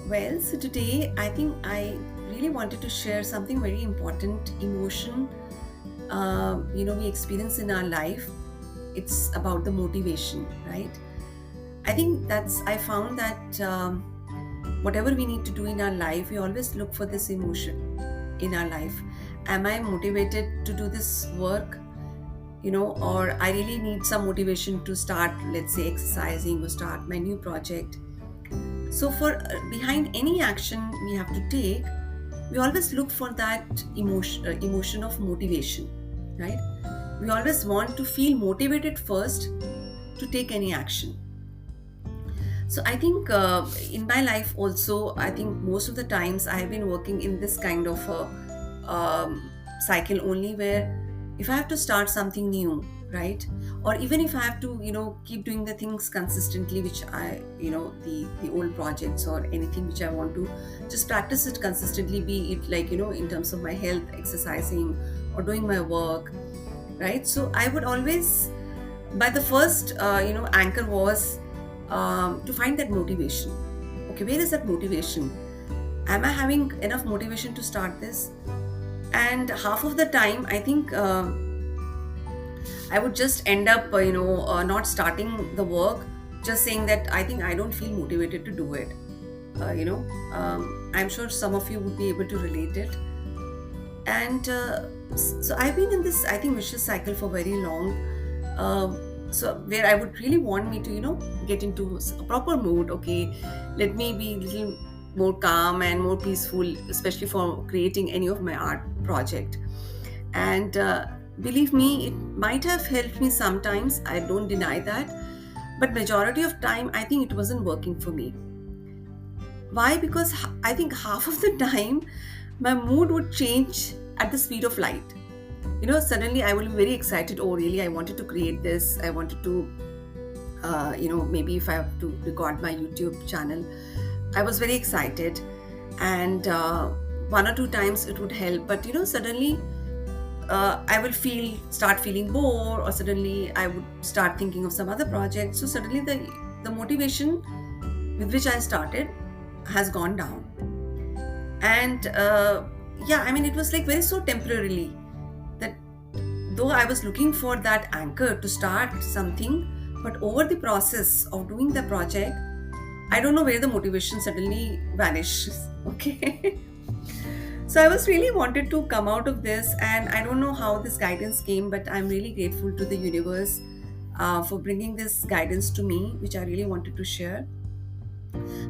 Well, so today I think I really wanted to share something very important emotion we experience in our life. It's about the motivation, right? I think I found that whatever we need to do in our life, we always look for this emotion in our life. Am I motivated to do this work? Or I really need some motivation to start, let's say, exercising or start my new project. So, for behind any action we have to take, we always look for that emotion of motivation, right? We always want to feel motivated first to take any action. So, I think in my life also, I think most of the times I have been working in this kind of cycle only, where if I have to start something new, right, or even if I have to keep doing the things consistently, which I the old projects or anything which I want to just practice it consistently, be it like in terms of my health, exercising, or doing my work, right? So I would always, by the first anchor was to find that motivation. Okay, where is that motivation? Am I having enough motivation to start this? And half of the time I think I would just end up not starting the work, just saying that I think I don't feel motivated to do it. I'm sure some of you would be able to relate it. And so I've been in this, I think, vicious cycle for very long. So where I would really want me to get into a proper mood. Okay, let me be a little more calm and more peaceful, especially for creating any of my art project. And believe me, it might have helped me sometimes, I don't deny that, but majority of time I think it wasn't working for me. Why? Because I think half of the time my mood would change at the speed of light. Suddenly I will be very excited. Oh, really? I wanted to create this. I wanted to, maybe if I have to record my YouTube channel, I was very excited. And one or two times it would help. But, suddenly I will start feeling bored, or suddenly I would start thinking of some other project. So suddenly the motivation with which I started has gone down. And yeah, I mean, it was like very so temporarily that though I was looking for that anchor to start something, but over the process of doing the project, I don't know where the motivation suddenly vanishes. Okay. So I was really wanted to come out of this, and I don't know how this guidance came, but I'm really grateful to the universe for bringing this guidance to me, which I really wanted to share.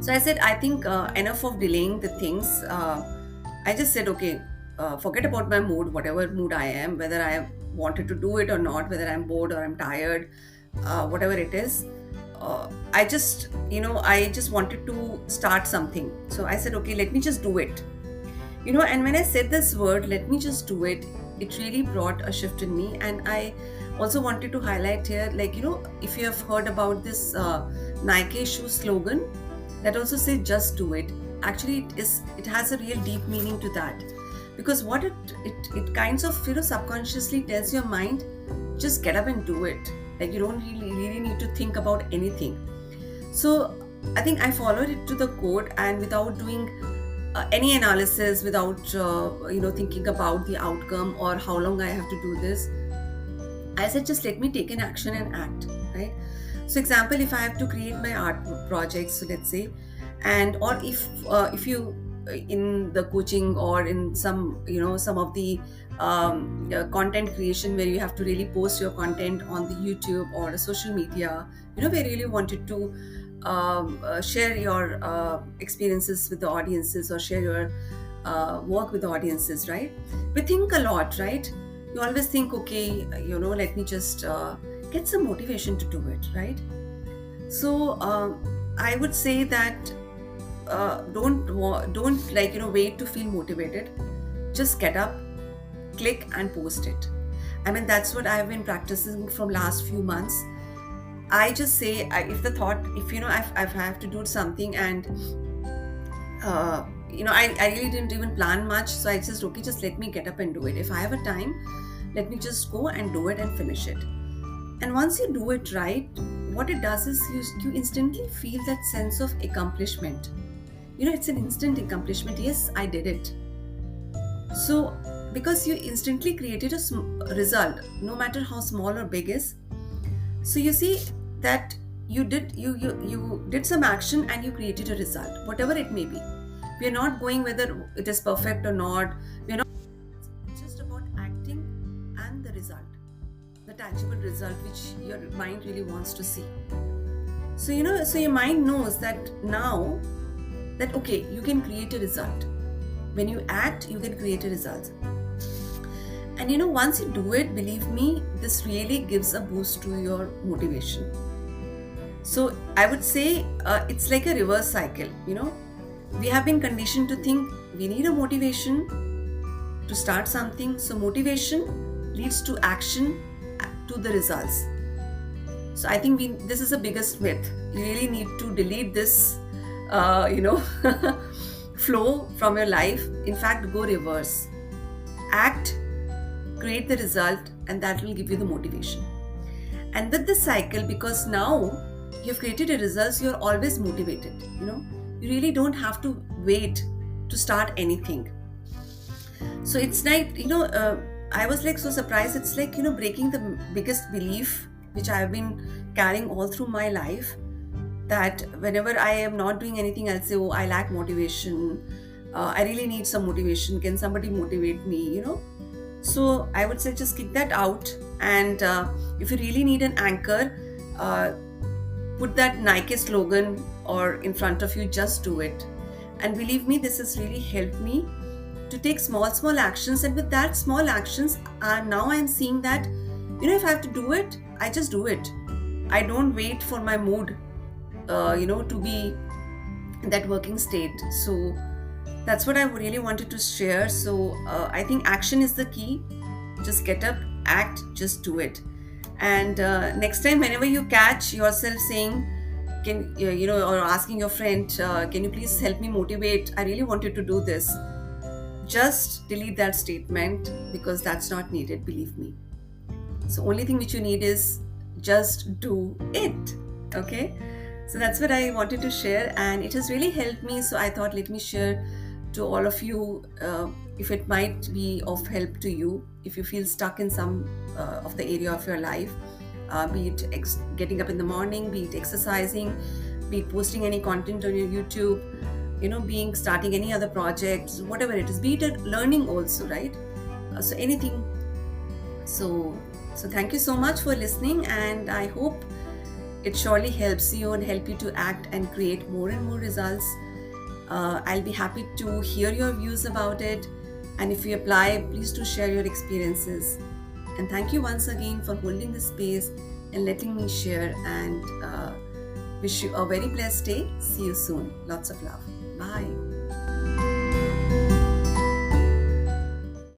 So I said, I think enough of delaying the things. I just said, okay, forget about my mood, whatever mood I am, whether I wanted to do it or not, whether I'm bored or I'm tired, whatever it is. I just wanted to start something. So I said, okay, let me just do it. And when I said this word, let me just do it, it really brought a shift in me. And I also wanted to highlight here, like, if you have heard about this Nike shoe slogan that also says just do it. Actually, it has a real deep meaning to that, because what it kinds of subconsciously tells your mind, just get up and do it. Like, you don't really need to think about anything. So I think I followed it to the code, and without doing any analysis, without thinking about the outcome or how long I have to do this, I said, just let me take an action and act, right? So example, if I have to create my art projects, so let's say, and or if you in the coaching or in some of the content creation, where you have to really post your content on the YouTube or the social media, where you really wanted to share your experiences with the audiences, or share your work with the audiences, right? We think a lot, right? You always think, okay, let me just get some motivation to do it, right? So I would say that don't wait to feel motivated. Just get up, click, and post it. I mean, that's what I've been practicing from last few months. I just say, if the thought, if I have to do something, and I really didn't even plan much, so I just, okay, just let me get up and do it. If I have a time, let me just go and do it and finish it. And once you do it right, what it does is you instantly feel that sense of accomplishment. it's an instant accomplishment. Yes, I did it. So, because you instantly created a result, no matter how small or big is. So you see that you did some action and you created a result, whatever it may be. We are not going whether it is perfect or not. We are not. It's just about acting and the result, the tangible result which your mind really wants to see. So so your mind knows that now that okay, you can create a result. When you act, you can create a result. And once you do it, believe me, this really gives a boost to your motivation. So I would say it's like a reverse cycle. We have been conditioned to think we need a motivation to start something. So motivation leads to action, to the results. So I think this is the biggest myth. You really need to delete this, flow from your life. In fact, go reverse. Act, create the result, and that will give you the motivation. And with this cycle, because now you've created a result, you're always motivated. You really don't have to wait to start anything. So it's like, I was like so surprised. It's like, breaking the biggest belief which I've been carrying all through my life, that whenever I am not doing anything, I'll say, oh, I lack motivation. I really need some motivation. Can somebody motivate me? So I would say just kick that out. And if you really need an anchor, put that Nike slogan or in front of you, just do it. And believe me, this has really helped me to take small actions. And with that small actions, now I'm seeing that, if I have to do it, I just do it. I don't wait for my mood, to be in that working state. So that's what I really wanted to share. So I think action is the key. Just get up, act, just do it. And next time, whenever you catch yourself saying, or asking your friend, can you please help me motivate? I really wanted to do this. Just delete that statement, because that's not needed, believe me. So only thing which you need is just do it. Okay. So that's what I wanted to share, and it has really helped me. So I thought, let me share to all of you, if it might be of help to you, if you feel stuck in some of the area of your life, be it getting up in the morning, be it exercising, be it posting any content on your YouTube, being starting any other projects, whatever it is, be it learning also, right? So anything. So thank you so much for listening, and I hope it surely helps you and help you to act and create more and more results. I'll be happy to hear your views about it, and if you apply, please do share your experiences. And thank you once again for holding this space and letting me share, and wish you a very blessed day. See you soon. Lots of love. Bye.